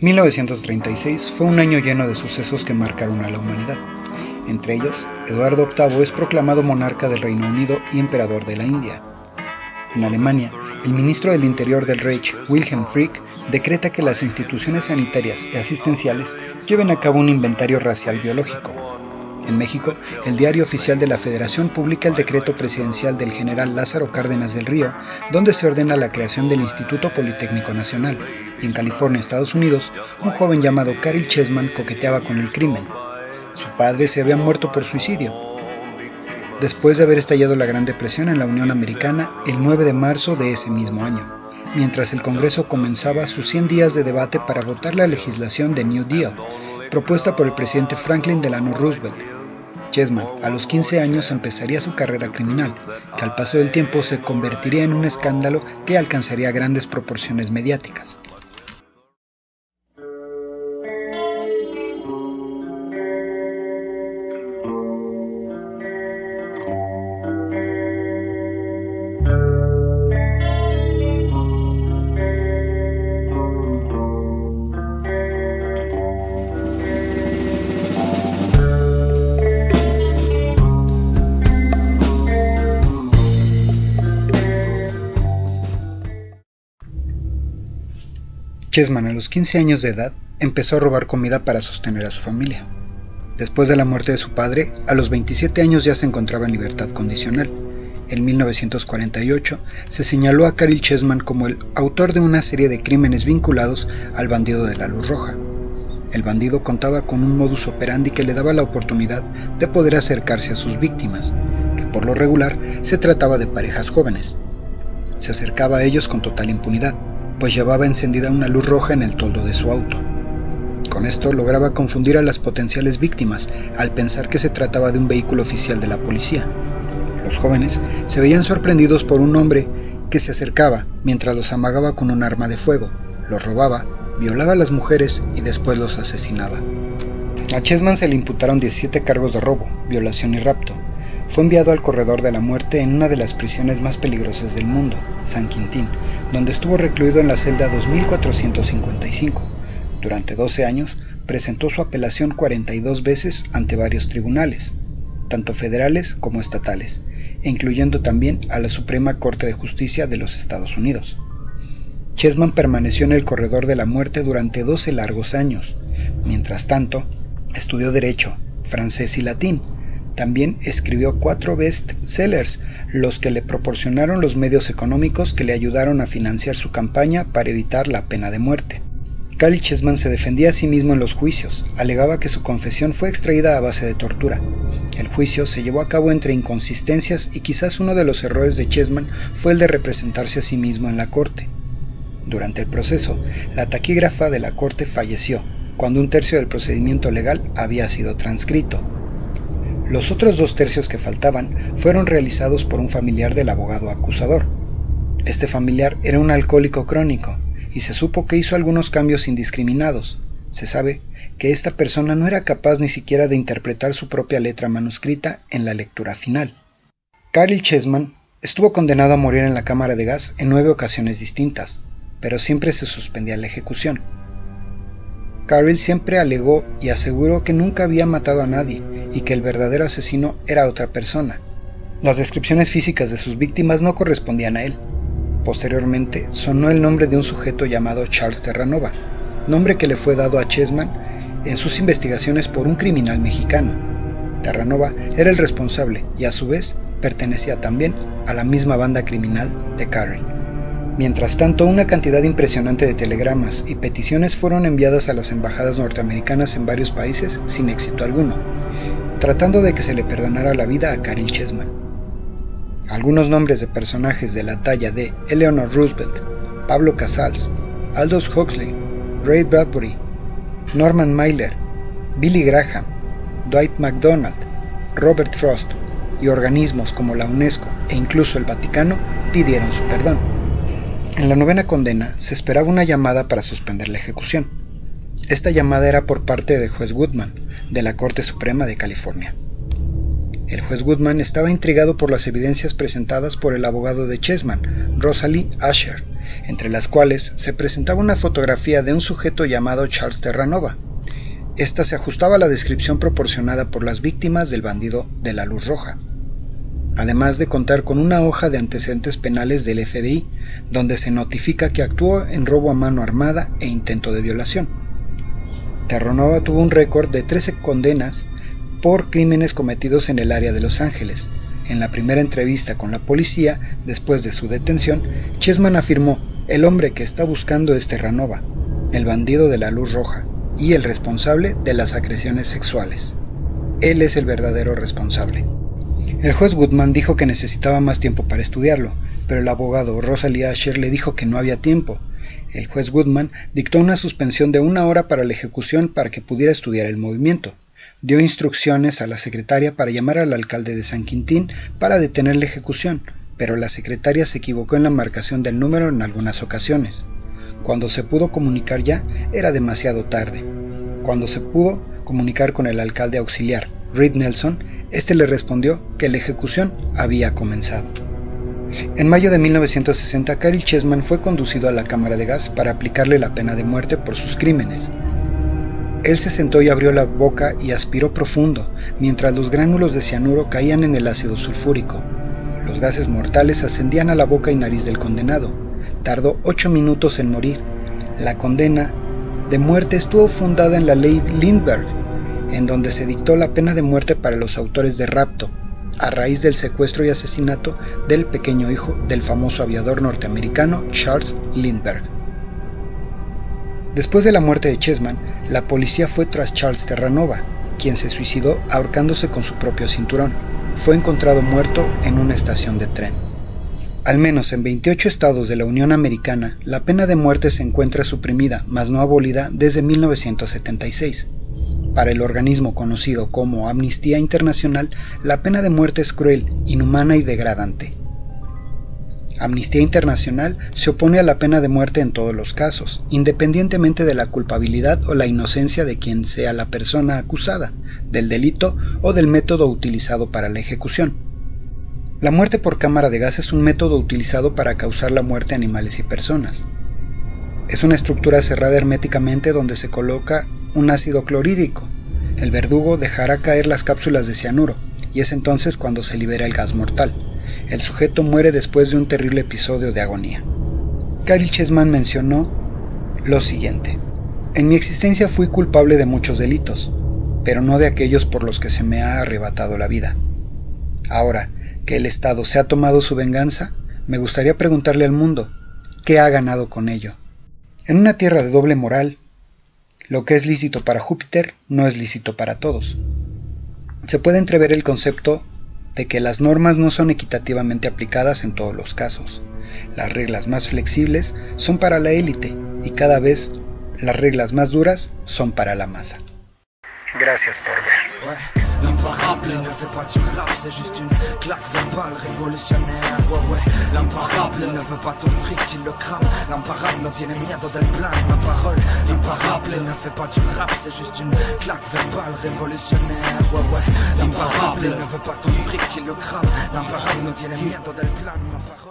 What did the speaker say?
1936 fue un año lleno de sucesos que marcaron a la humanidad. Entre ellos, Eduardo VIII es proclamado monarca del Reino Unido y emperador de la India. En Alemania, el ministro del Interior del Reich, Wilhelm Frick, decreta que las instituciones sanitarias y asistenciales lleven a cabo un inventario racial biológico. En México, el Diario Oficial de la Federación publica el decreto presidencial del general Lázaro Cárdenas del Río, donde se ordena la creación del Instituto Politécnico Nacional. Y en California, Estados Unidos, un joven llamado Caryl Chessman coqueteaba con el crimen. Su padre se había muerto por suicidio. Después de haber estallado la Gran Depresión en la Unión Americana el 9 de marzo de ese mismo año, mientras el Congreso comenzaba sus 100 días de debate para votar la legislación de New Deal, propuesta por el presidente Franklin Delano Roosevelt. Chessman, a los 15 años, empezaría su carrera criminal, que al paso del tiempo se convertiría en un escándalo que alcanzaría grandes proporciones mediáticas. Chessman, a los 15 años de edad, empezó a robar comida para sostener a su familia. Después de la muerte de su padre, a los 27 años ya se encontraba en libertad condicional. En 1948 se señaló a Caryl Chessman como el autor de una serie de crímenes vinculados al bandido de la luz roja. El bandido contaba con un modus operandi que le daba la oportunidad de poder acercarse a sus víctimas, que por lo regular se trataba de parejas jóvenes. Se acercaba a ellos con total impunidad, pues llevaba encendida una luz roja en el toldo de su auto. Con esto lograba confundir a las potenciales víctimas al pensar que se trataba de un vehículo oficial de la policía. Los jóvenes se veían sorprendidos por un hombre que se acercaba mientras los amagaba con un arma de fuego, los robaba, violaba a las mujeres y después los asesinaba. A Chessman se le imputaron 17 cargos de robo, violación y rapto. Fue enviado al corredor de la muerte en una de las prisiones más peligrosas del mundo, San Quintín, donde estuvo recluido en la celda 2455. Durante 12 años, presentó su apelación 42 veces ante varios tribunales, tanto federales como estatales, incluyendo también a la Suprema Corte de Justicia de los Estados Unidos. Chessman permaneció en el corredor de la muerte durante 12 largos años. Mientras tanto, estudió Derecho, francés y latín. También escribió 4 bestsellers, los que le proporcionaron los medios económicos que le ayudaron a financiar su campaña para evitar la pena de muerte. Caryl Chessman se defendía a sí mismo en los juicios, alegaba que su confesión fue extraída a base de tortura. El juicio se llevó a cabo entre inconsistencias y quizás uno de los errores de Chessman fue el de representarse a sí mismo en la corte. Durante el proceso, la taquígrafa de la corte falleció, cuando 1/3 del procedimiento legal había sido transcrito. Los otros 2/3 que faltaban fueron realizados por un familiar del abogado acusador. Este familiar era un alcohólico crónico y se supo que hizo algunos cambios indiscriminados. Se sabe que esta persona no era capaz ni siquiera de interpretar su propia letra manuscrita en la lectura final. Caryl Chessman estuvo condenado a morir en la cámara de gas en 9 ocasiones distintas, pero siempre se suspendía la ejecución. Caryl siempre alegó y aseguró que nunca había matado a nadie y que el verdadero asesino era otra persona. Las descripciones físicas de sus víctimas no correspondían a él. Posteriormente sonó el nombre de un sujeto llamado Charles Terranova, nombre que le fue dado a Chessman en sus investigaciones por un criminal mexicano. Terranova era el responsable y a su vez pertenecía también a la misma banda criminal de Caryl. Mientras tanto, una cantidad impresionante de telegramas y peticiones fueron enviadas a las embajadas norteamericanas en varios países sin éxito alguno, tratando de que se le perdonara la vida a Caryl Chessman. Algunos nombres de personajes de la talla de Eleanor Roosevelt, Pablo Casals, Aldous Huxley, Ray Bradbury, Norman Mailer, Billy Graham, Dwight MacDonald, Robert Frost y organismos como la UNESCO e incluso el Vaticano pidieron su perdón. En la 9ª condena se esperaba una llamada para suspender la ejecución. Esta llamada era por parte del juez Goodman, de la Corte Suprema de California. El juez Goodman estaba intrigado por las evidencias presentadas por el abogado de Chessman, Rosalie Asher, entre las cuales se presentaba una fotografía de un sujeto llamado Charles Terranova. Esta se ajustaba a la descripción proporcionada por las víctimas del bandido de la luz roja, además de contar con una hoja de antecedentes penales del FBI, donde se notifica que actuó en robo a mano armada e intento de violación. Terranova tuvo un récord de 13 condenas por crímenes cometidos en el área de Los Ángeles. En la primera entrevista con la policía, después de su detención, Chessman afirmó: "El hombre que está buscando es Terranova, el bandido de la luz roja, y el responsable de las agresiones sexuales. Él es el verdadero responsable". El juez Goodman dijo que necesitaba más tiempo para estudiarlo, pero el abogado Rosalie Asher le dijo que no había tiempo. El juez Goodman dictó una suspensión de 1 hora para la ejecución para que pudiera estudiar el movimiento. Dio instrucciones a la secretaria para llamar al alcalde de San Quintín para detener la ejecución, pero la secretaria se equivocó en la marcación del número en algunas ocasiones. Cuando se pudo comunicar ya, era demasiado tarde. Cuando se pudo comunicar con el alcalde auxiliar, Reed Nelson, este le respondió que la ejecución había comenzado. En mayo de 1960, Caryl Chessman fue conducido a la cámara de gas para aplicarle la pena de muerte por sus crímenes. Él se sentó y abrió la boca y aspiró profundo, mientras los gránulos de cianuro caían en el ácido sulfúrico. Los gases mortales ascendían a la boca y nariz del condenado. Tardó 8 minutos en morir. La condena de muerte estuvo fundada en la ley Lindbergh, en donde se dictó la pena de muerte para los autores de rapto, a raíz del secuestro y asesinato del pequeño hijo del famoso aviador norteamericano Charles Lindbergh. Después de la muerte de Chessman, la policía fue tras Charles Terranova, quien se suicidó ahorcándose con su propio cinturón. Fue encontrado muerto en una estación de tren. Al menos en 28 estados de la Unión Americana, la pena de muerte se encuentra suprimida, mas no abolida, desde 1976. Para el organismo conocido como Amnistía Internacional, la pena de muerte es cruel, inhumana y degradante. Amnistía Internacional se opone a la pena de muerte en todos los casos, independientemente de la culpabilidad o la inocencia de quien sea la persona acusada, del delito o del método utilizado para la ejecución. La muerte por cámara de gas es un método utilizado para causar la muerte a animales y personas. Es una estructura cerrada herméticamente donde se coloca un ácido clorhídrico. El verdugo dejará caer las cápsulas de cianuro, y es entonces cuando se libera el gas mortal. El sujeto muere después de un terrible episodio de agonía. Caryl Chessman mencionó lo siguiente: "En mi existencia fui culpable de muchos delitos, pero no de aquellos por los que se me ha arrebatado la vida. Ahora que el Estado se ha tomado su venganza, me gustaría preguntarle al mundo, ¿qué ha ganado con ello? En una tierra de doble moral, lo que es lícito para Júpiter no es lícito para todos. Se puede entrever el concepto de que las normas no son equitativamente aplicadas en todos los casos. Las reglas más flexibles son para la élite y cada vez las reglas más duras son para la masa". Gracias por ver. L'imparable ne fait pas du rap, c'est juste une claque verbale révolutionnaire. L'imparable ne veut pas ton fric, il le crame. L'imparable no tiene miedo del plan, ma parole. L'imparable ne fait pas du rap, c'est juste une claque verbale révolutionnaire. L'imparable ne veut pas ton fric, il le crame. L'imparable no tiene miedo del plan, ma parole.